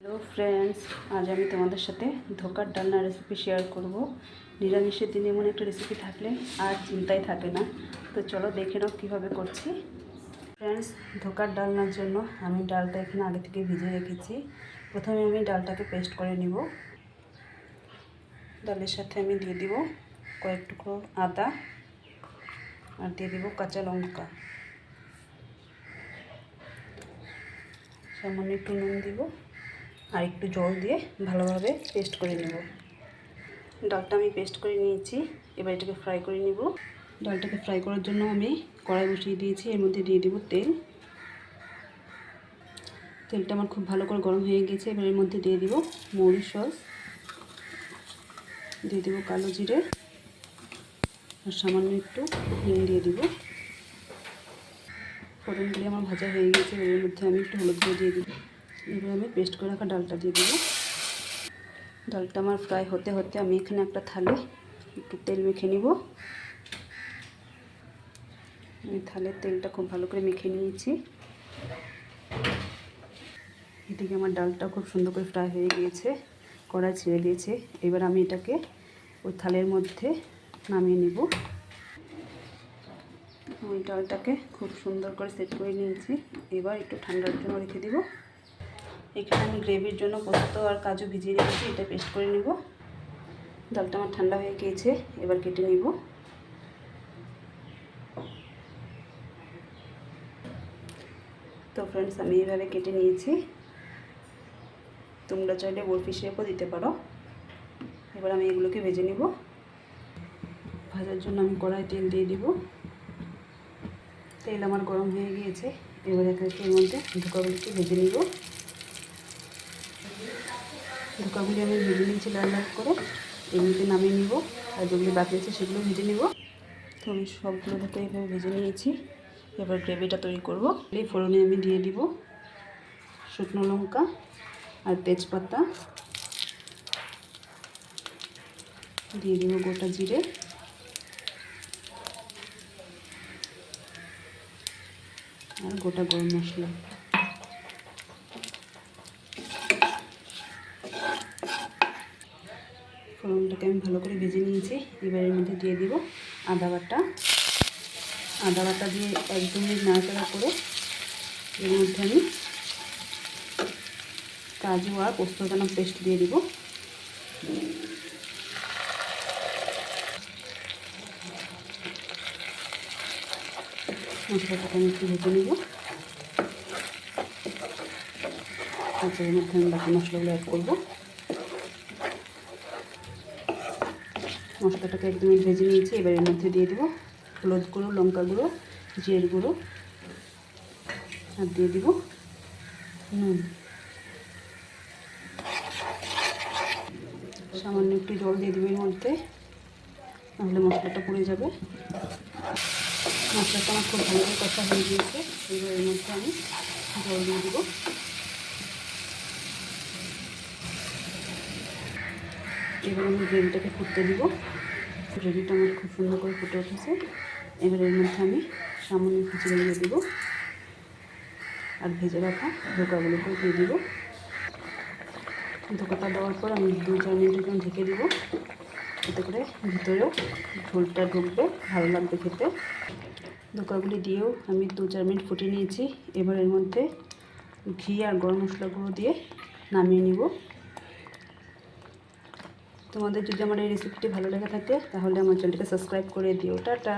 Hello friends, আজ আমি তোমাদের সাথে ধোকার ডালনা রেসিপি শেয়ার করব। নিরামিষের দিনে এমন একটা রেসিপি থাকলে আর চিন্তাই থাকে না। তো চলো দেখে নাও কীভাবে করছি। ফ্রেন্ডস, ধোকার ডালনার জন্য আমি ডালটা এখানে আগে থেকে ভিজিয়ে রেখেছি। প্রথমে আমি ডালটাকে পেস্ট করে নিব। ডালের সাথে আমি দিয়ে দিব কয়েক টুকরো আদা আর দিয়ে দিব কাঁচা লঙ্কা, সামান্য একটু নুন দিব আর একটু জল দিয়ে ভালোভাবে পেস্ট করে নেব। ডালটা আমি পেস্ট করে নিয়েছি, এবার এটাকে ফ্রাই করে নিব। ডালটাকে ফ্রাই করার জন্য আমি কড়াই বসিয়ে দিয়েছি, এর মধ্যে দিয়ে দেব তেল। তেলটা আমার খুব ভালো করে গরম হয়ে গেছে। এবার এর মধ্যে দিয়ে দিব মৌরি সস, দিয়ে দেব কালো জিরে আর সামান্য একটু হিং দিয়ে দিব। ফোড়নগুলি আমার ভাজা হয়ে গেছে, এর মধ্যে আমি একটু হলুদ গুঁড়ো দিয়ে দিব। এবার আমি পেস্ট করে রাখা ডালটা দিয়ে দেবো। ডালটা আমার ফ্রাই হতে হতে আমি এখানে একটা থালে একটু তেল মেখে নিব। আমি থালের তেলটা খুব ভালো করে মেখে নিয়েছি। এদিকে আমার ডালটা খুব সুন্দর করে ফ্রাই হয়ে গিয়েছে, কড়াই ছেড়ে দিয়েছে। এবার আমি এটাকে ওই থালের মধ্যে নামিয়ে নেব। ওই ডালটাকে খুব সুন্দর করে সেট করে নিয়েছি। এবার একটু ঠান্ডার জন্য রেখে দিব। এখানে আমি গ্রেভির জন্য পোস্ত আর কাজু ভিজিয়ে রেখেছি, এটা পেস্ট করে নেব। ডালটা আমার ঠান্ডা হয়ে গিয়েছে, এবার কেটে নেব। তো ফ্রেন্ডস, আমি এইভাবে কেটে নিয়েছি। তোমরা চাইলে বরফি শেপও দিতে পারো। এবার আমি এগুলোকে ভেজে নেব। ভাজার জন্য আমি কড়াই তেল দিয়ে দিব। তেল আমার গরম হয়ে গিয়েছে, এবার এর মধ্যে ধোকাগুলিকে ভেজে নিব। ধোকাগুলি আমি ভেজে নিয়েছি লাল লাল করে, এগুলিকে নামিয়ে নিব। আর যেগুলি বাকি আছে সেগুলো ভেজে নিব। তো আমি সবগুলো ধোকা এইভাবে ভেজে নিয়েছি। এবার গ্রেভিটা তৈরি করব। এই ফোড়নে আমি দিয়ে দিব শুকনো লঙ্কা আর তেজপাতা, দিয়ে দিব গোটা জিরে আর গোটা গরম মশলা। ফোড়নটাকে আমি ভালো করে ভেজে নিয়েছি। এবার এর মধ্যে দিয়ে দিব আদা বাটা। আদা বাটা দিয়ে একদম নাড়াচাড়া করে এর মধ্যে আমি কাজু আর পোস্ত দানা পেস্ট দিয়ে দিব। মশলাটাকে আমি একটু ভেজে নেব। তারপর এর মধ্যে আমি বাকি মশলাগুলো অ্যাড করব। মশলাটাকে একদমই ভেজে নিয়েছি। এবার এর মধ্যে দিয়ে দেবো হলুদ গুঁড়ো, লঙ্কা গুঁড়ো, জিরের গুঁড়ো আর দিয়ে দিব নুন। সামান্য একটু জল দিয়ে দেবো এর মধ্যে, নাহলে মশলাটা পুড়ে যাবে। মশলাটা আমার খুব ভালো করে কষা হয়ে গিয়েছে। এবার এর মধ্যে আমি জল দিয়ে দেবো। এবার আমি গ্রেভিটাকে ফুটতে দিব। গ্রেভিটা আমার খুব সুন্দর করে ফুটে উঠেছে। এবার এর মধ্যে আমি সামান্য একটু চিনি দিয়ে দিব আর ভেজে রাখা ধোকাগুলোকেও দিয়ে দিব। ধোকাটা দেওয়ার পর আমি 2-4 মিনিটের জন্য ঢেকে দিব, এতে করে ভিতরেও ঝোলটা ঢুকবে, ভালো লাগবে খেতে। ধোকাগুলি দিয়েও আমি 2-4 মিনিট ফুটিয়ে নিয়েছি। এবার এর মধ্যে ঘি আর গরম মশলা গুঁড়ো দিয়ে নামিয়ে নিব। তোমাদের যদি আমার এই রেসিপিটি ভালো লেগে থাকে তাহলে আমার চ্যানেলটাকে সাবস্ক্রাইব করে দিও। টাটা।